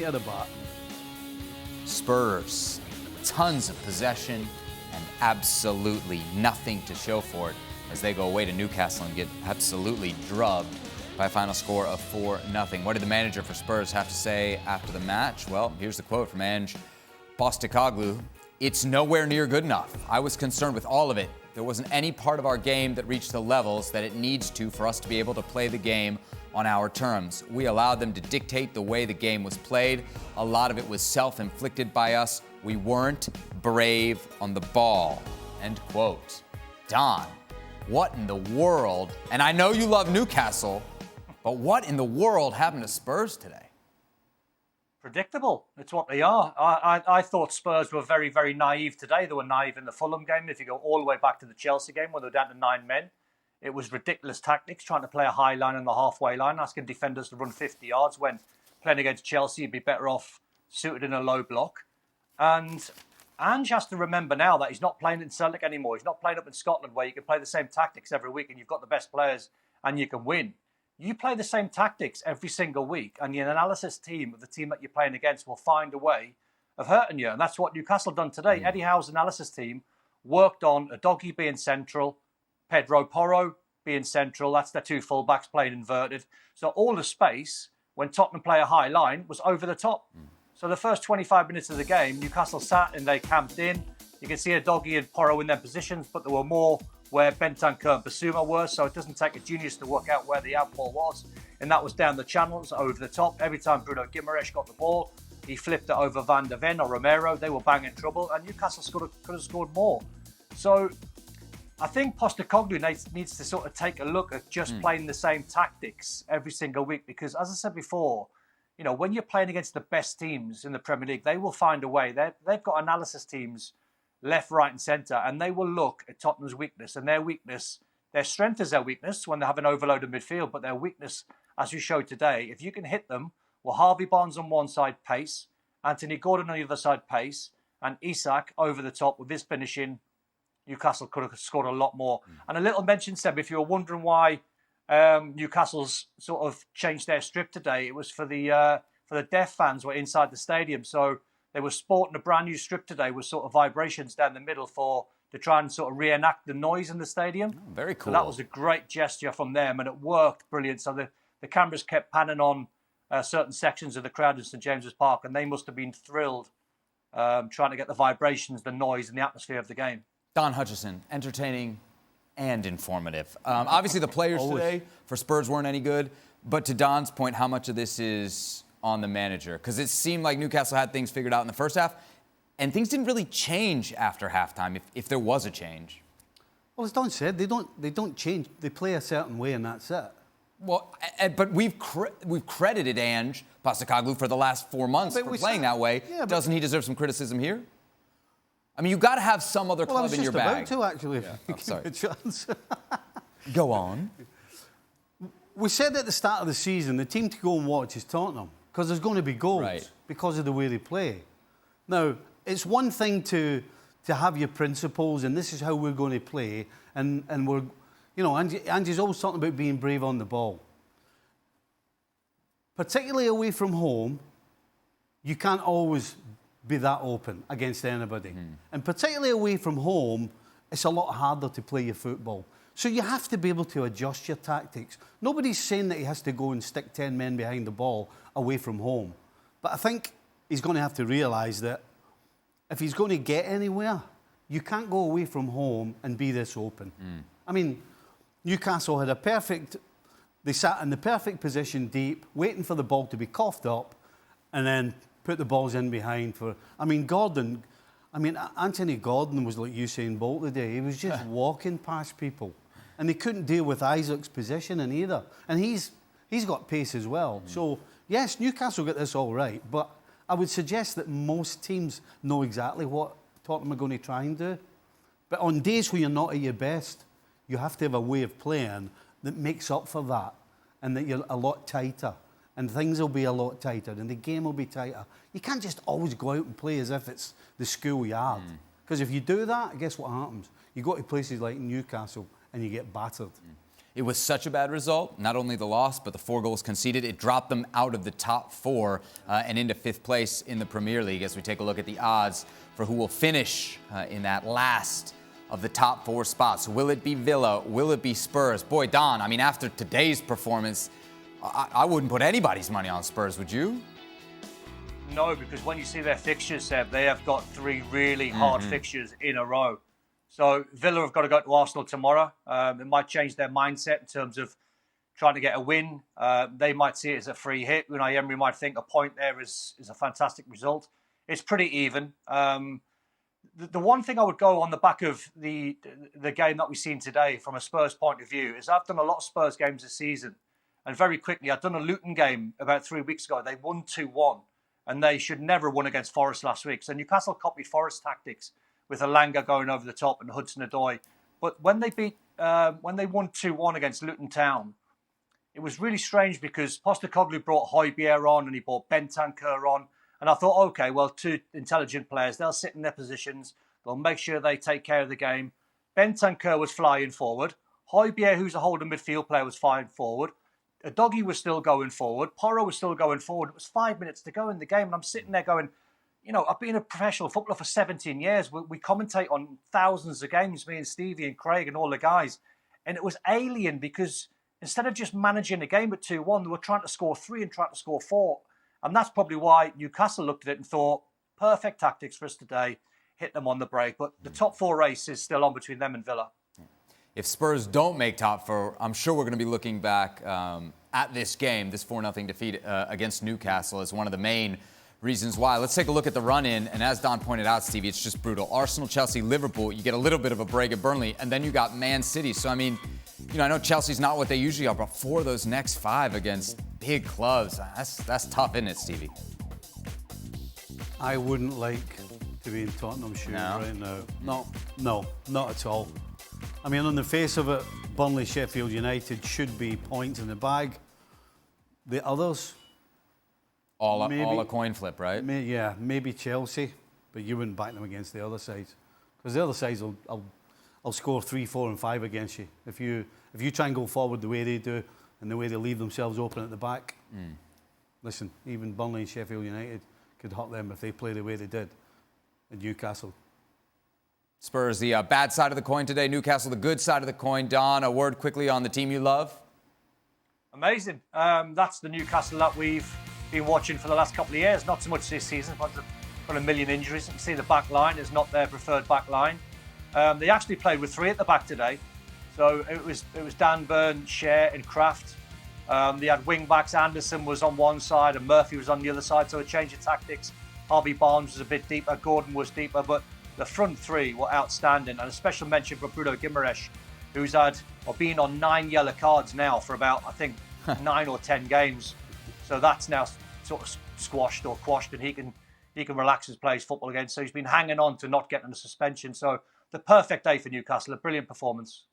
meat of the bat. Spurs, tons of possession and absolutely nothing to show for it as they go away to Newcastle and get absolutely drubbed by a final score of 4-0. What did the manager for Spurs have to say after the match? Well, here's the quote from Ange Postecoglou. "It's nowhere near good enough. I was concerned with all of it. There wasn't any part of our game that reached the levels that it needs to for us to be able to play the game on our terms. We allowed them to dictate the way the game was played. A lot of it was self-inflicted by us. We weren't brave on the ball." End quote. Don, what in the world, and I know you love Newcastle, but what in the world happened to Spurs today? Predictable. It's what they are. I thought Spurs were very, very naive today. They were naive in the Fulham game. If you go all the way back to the Chelsea game where they were down to 9 men, it was ridiculous tactics, trying to play a high line on the halfway line, asking defenders to run 50 yards when playing against Chelsea, you'd be better off suited in a low block. And Ange has to remember now that he's not playing in Celtic anymore. He's not playing up in Scotland where you can play the same tactics every week and you've got the best players and you can win. You play the same tactics every single week and the analysis team of the team that you're playing against will find a way of hurting you. And that's what Newcastle done today. Eddie Howe's analysis team worked on Udogie being central, Pedro Porro being central. That's their two fullbacks playing inverted. So all the space when Tottenham play a high line was over the top. So the first 25 minutes of the game, Newcastle sat and they camped in. You can see Udogie and Porro in their positions, but there were more where Bentancur and Basuma were, so it doesn't take a genius to work out where the outball was. And that was down the channels, over the top. Every time Bruno Guimaraes got the ball, he flipped it over Van der Ven or Romero. They were banging trouble, and Newcastle could have scored more. So I think Postecoglou needs to sort of take a look at just playing the same tactics every single week, because as I said before, you know, when you're playing against the best teams in the Premier League, they will find a way. They've got analysis teams left, right and centre, and they will look at Tottenham's weakness, and their strength is their weakness when they have an overloaded midfield, but their weakness, as you showed today, if you can hit them, well, Harvey Barnes on one side, pace, Anthony Gordon on the other side, pace, and Isak over the top with his finishing, Newcastle could have scored a lot more. And a little mention, Seb, if you were wondering why Newcastle's sort of changed their strip today, it was for the deaf fans were inside the stadium, so they were sporting a brand new strip today with sort of vibrations down the middle to try and sort of reenact the noise in the stadium. Oh, very cool. So that was a great gesture from them and it worked brilliant. So the cameras kept panning on certain sections of the crowd in St James's Park and they must have been thrilled trying to get the vibrations, the noise and the atmosphere of the game. Don Hutchison, entertaining and informative. Obviously the players today for Spurs weren't any good, but to Don's point, how much of this is on the manager? Because it seemed like Newcastle had things figured out in the first half, and things didn't really change after halftime, if there was a change. Well, as Don said, they don't change. They play a certain way, and that's it. Well, but we've credited Ange Postecoglou for the last 4 months for playing that way. Yeah, Doesn't he deserve some criticism here? I mean, you've got to have some other club in your bag. I was just about to, actually. Yeah. Oh, sorry. A chance. Go on. We said at the start of the season, the team to go and watch is Tottenham, because there's going to be goals because of the way they play. Now, it's one thing to have your principles and this is how we're going to play, and we're, you know, Ange's always talking about being brave on the ball. Particularly away from home, you can't always be that open against anybody. And particularly away from home, it's a lot harder to play your football. So you have to be able to adjust your tactics. Nobody's saying that he has to go and stick 10 men behind the ball away from home. But I think he's going to have to realise that if he's going to get anywhere, you can't go away from home and be this open. I mean, Newcastle had they sat in the perfect position deep, waiting for the ball to be coughed up, and then put the balls in behind for... Anthony Gordon was like Usain Bolt today. He was just walking past people. And they couldn't deal with Isaac's positioning either. And he's got pace as well. So, yes, Newcastle got this all right, but I would suggest that most teams know exactly what Tottenham are going to try and do. But on days when you're not at your best, you have to have a way of playing that makes up for that and that you're a lot tighter. And things will be a lot tighter and the game will be tighter. You can't just always go out and play as if it's the schoolyard. Because if you do that, guess what happens? You go to places like Newcastle and you get battered. It was such a bad result, not only the loss, but the 4 goals conceded. It dropped them out of the top 4 and into 5th place in the Premier League as we take a look at the odds for who will finish in that last of the top 4 spots. Will it be Villa? Will it be Spurs? Boy, Don, I mean, after today's performance, I wouldn't put anybody's money on Spurs, would you? No, because when you see their fixtures, Seb, they have got 3 really hard fixtures in a row. So Villa have got to go to Arsenal tomorrow. It might change their mindset in terms of trying to get a win. They might see it as a free hit. Unai Emery might think a point there is a fantastic result. It's pretty even. The one thing I would go on the back of the game that we've seen today from a Spurs point of view is I've done a lot of Spurs games this season. And very quickly, I've done a Luton game about 3 weeks ago. They won 2-1. And they should never have won against Forest last week. So Newcastle copied Forest tactics with Elanga going over the top and Hudson-Odoi. But when they won 2-1 against Luton Town, it was really strange because Postecoglou brought Højbjerg on and he brought Bentancur on. And I thought, okay, well, 2 intelligent players. They'll sit in their positions. They'll make sure they take care of the game. Bentancur was flying forward. Højbjerg, who's a holding midfield player, was flying forward. Doggy was still going forward. Porro was still going forward. It was 5 minutes to go in the game. And I'm sitting there going, you know, I've been a professional footballer for 17 years. We commentate on thousands of games, me and Stevie and Craig and all the guys. And it was alien because instead of just managing the game at 2-1, they were trying to score 3 and trying to score 4. And that's probably why Newcastle looked at it and thought, perfect tactics for us today, hit them on the break. But the top 4 race is still on between them and Villa. If Spurs don't make top 4, I'm sure we're going to be looking back at this game, this 4-0 defeat against Newcastle, as one of the main reasons why. Let's take a look at the run-in. And as Don pointed out, Stevie, it's just brutal. Arsenal, Chelsea, Liverpool, you get a little bit of a break at Burnley, and then you got Man City. So, I mean, you know, I know Chelsea's not what they usually are, but 4 of those next 5 against big clubs, that's tough, isn't it, Stevie? I wouldn't like to be in Tottenham's shoes right now. No, not at all. I mean, on the face of it, Burnley, Sheffield United should be points in the bag. The others... All a coin flip, right? Maybe Chelsea, but you wouldn't back them against the other sides. Because the other sides will score 3, 4 and 5 against you. If you try and go forward the way they do and the way they leave themselves open at the back, listen, even Burnley and Sheffield United could hurt them if they play the way they did at Newcastle. Spurs, the bad side of the coin today. Newcastle, the good side of the coin. Don, a word quickly on the team you love? Amazing. That's the Newcastle that we've been watching for the last couple of years. Not so much this season, but they've got a million injuries. You can see the back line is not their preferred back line. They actually played with 3 at the back today. So it was Dan Burn, Shea and Kraft. They had wing backs. Anderson was on one side and Murphy was on the other side. So a change of tactics. Harvey Barnes was a bit deeper. Gordon was deeper. But the front 3 were outstanding. And a special mention for Bruno Guimaraes, who's been on 9 yellow cards now for about, I think, 9 or 10 games. So that's now sort of squashed or quashed, and he can relax his play his football again. So he's been hanging on to not getting a suspension. So the perfect day for Newcastle, a brilliant performance.